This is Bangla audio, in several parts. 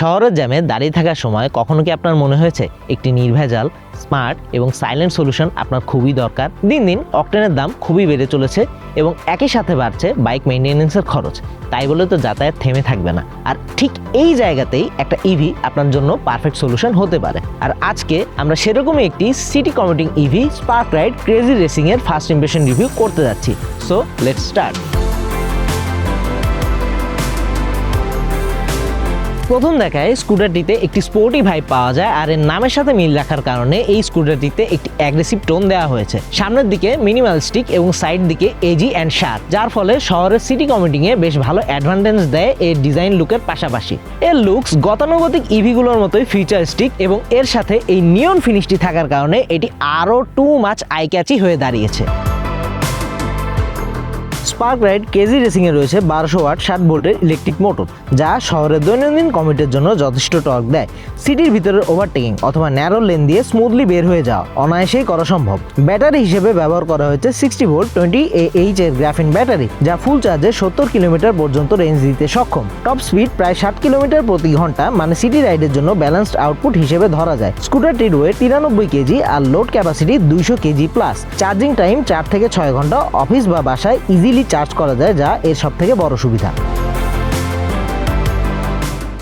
শহরের জ্যামে দাঁড়িয়ে থাকার সময় কখনো কি আপনার মনে হয়েছে একটি নির্ভেজাল, স্মার্ট এবং সাইলেন্ট সলিউশন আপনার খুবই দরকার? দিন দিন অকটেনের দাম খুবই বেড়ে চলেছে এবং একই সাথে বাড়ছে বাইক মেইনটেনেন্সের খরচ। তাই বলে তো যাতায়াত থেমে থাকবে না। আর ঠিক এই জায়গাতেই একটা ইভি আপনার জন্য পারফেক্ট সলিউশন হতে পারে। আর আজকে আমরা সেরকমই একটি city commuting EV spark ride crazy racing এর ফার্স্ট ইমপ্রেশন রিভিউ করতে যাচ্ছি। So let's start. প্রথম দেখায় স্কুটারটিতে একটি স্পোর্টি ভাইব পাওয়া যায়, আর এর নামের সাথে মিল রাখার কারণে এই স্কুটারটিতে একটি অ্যাগ্রেসিভ টোন দেওয়া হয়েছে। সামনের দিকে মিনিমালিস্টিক এবং সাইড দিকে এজি অ্যান্ড শার্প, যার ফলে শহরের সিটি কমিউটিং এ বেশ ভালো অ্যাডভান্টেজ দেয় এই ডিজাইন লুকের পাশাপাশি। এর লুকস গতানুগতিক ইভিগুলোর মতোই ফিউচারিস্টিক এবং এর সাথে এই নিয়ন ফিনিশটি থাকার কারণে এটি আরও টু মাচ আই ক্যাচি হয়ে দাঁড়িয়েছে। স্পার্ক রাইড কেজি রেসিং এ রয়েছে 1200 ওয়াট 60 ভোল্টের ইলেকট্রিক মোটর, যা শহরের দৈনন্দিন কমিউটের জন্য যথেষ্ট টর্ক দেয়। সিটির ভিতরের ওভারটেকিং অথবা ন্যারো লেন দিয়ে স্মুথলি বের হয়ে যাওয়া অনায়াসেই করা সম্ভব। ব্যাটারি হিসেবে ব্যবহার করা হয়েছে 60 ভোল্ট 20Ah এর গ্রাফিন ব্যাটারি, যা ফুল চার্জে 70 কিলোমিটার পর্যন্ত রেঞ্জ দিতে সক্ষম। টপ স্পিড প্রায় 60 কিলোমিটার প্রতি ঘন্টা, মানে সিটি রাইডের জন্য ব্যালেন্সড আউটপুট হিসেবে ধরা যায়। স্কুটারটির ওয়েট 93 কেজি আর load capacity 200 KG plus. Charging time 4 থেকে 6 ঘন্টা। অফিস বা বাসায় ইজিলি চার্জ করা যায়, যা এর সবথেকে বড় সুবিধা।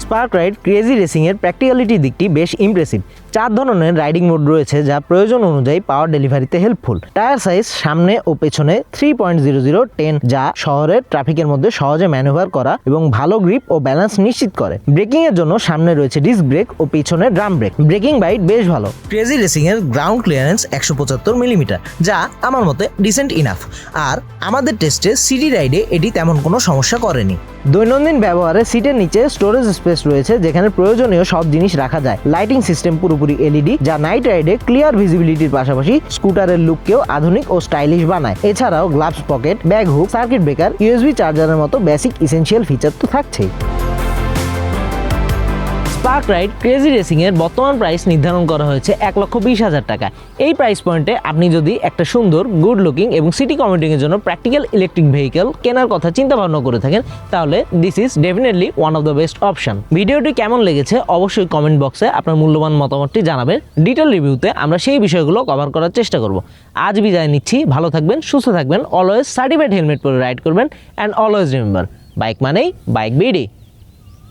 স্পার্ক রাইড ক্রেজি রেসিং এর প্র্যাকটিক্যালিটির দিকটি বেশ ইমপ্রেসিভ। 4 ধরনের রাইডিং মোড রয়েছে, যা প্রয়োজন অনুযায়ী পাওয়ার ডেলিভারিতে হেল্পফুল। টায়ার সাইজ সামনে ও পেছনে 3.00-10, যা শহরের ট্রাফিকের মধ্যে সহজে ম্যানুভার করা এবং ভালো গ্রিপ ও ব্যালেন্স নিশ্চিত করে। ব্রেকিং এর জন্য সামনে রয়েছে ডিস্ক ব্রেক ও পিছনে ড্রাম ব্রেক। ব্রেকিং বাইট বেশ ভালো। ক্রেজি রেসিং এর গ্রাউন্ড ক্লিয়ারেন্স 175 মিলিমিটার, যা আমার মতে ডিসেন্ট ইনাফ। আর আমাদের টেস্টে সিটি রাইডে এটি তেমন কোনো সমস্যা করেনি। দৈনন্দিন ব্যবহারে সিটের নিচে স্টোরেজ স্পেস রয়েছে, যেখানে প্রয়োজনীয় সব জিনিস রাখা যায়। লাইটিং সিস্টেম পুরোপুরি এলইডি, যা নাইট রাইডে ক্লিয়ার ভিজিবিলিটির পাশাপাশি স্কুটারের লুককেও আধুনিক ও স্টাইলিশ বানায়। এছাড়াও gloves pocket, bag hook, circuit breaker, USB চার্জারের মতো বেসিক ইসেনশিয়াল ফিচার তো থাকছেই। স্পার্ক রাইড ক্রেজি রেসিং এর বর্তমান প্রাইস নির্ধারণ করা হয়েছে 1,20,000 টাকা। এই প্রাইস পয়েন্টে আপনি যদি একটা সুন্দর, গুড লুকিং এবং সিটি কমিউটিং এর জন্য প্র্যাকটিক্যাল ইলেকট্রিক ভেহিকেল কেনার কথা চিন্তা ভাবনা করে থাকেন, তাহলে this is definitely one of the best option. ভিডিওটি কেমন লেগেছে অবশ্যই কমেন্ট বক্সে আপনার মূল্যবান মতামতটি জানাবেন। ডিটেল রিভিউতে আমরা সেই বিষয়গুলো কভার করার চেষ্টা করব। আজ বিদায় নিচ্ছি। ভালো থাকবেন, সুস্থ থাকবেন, অলওয়েজ সার্টিফাইড হেলমেট পরে রাইড করবেন, অ্যান্ড অলওয়েজ রিমেম্বার, বাইক মানেই বাইক বিডি।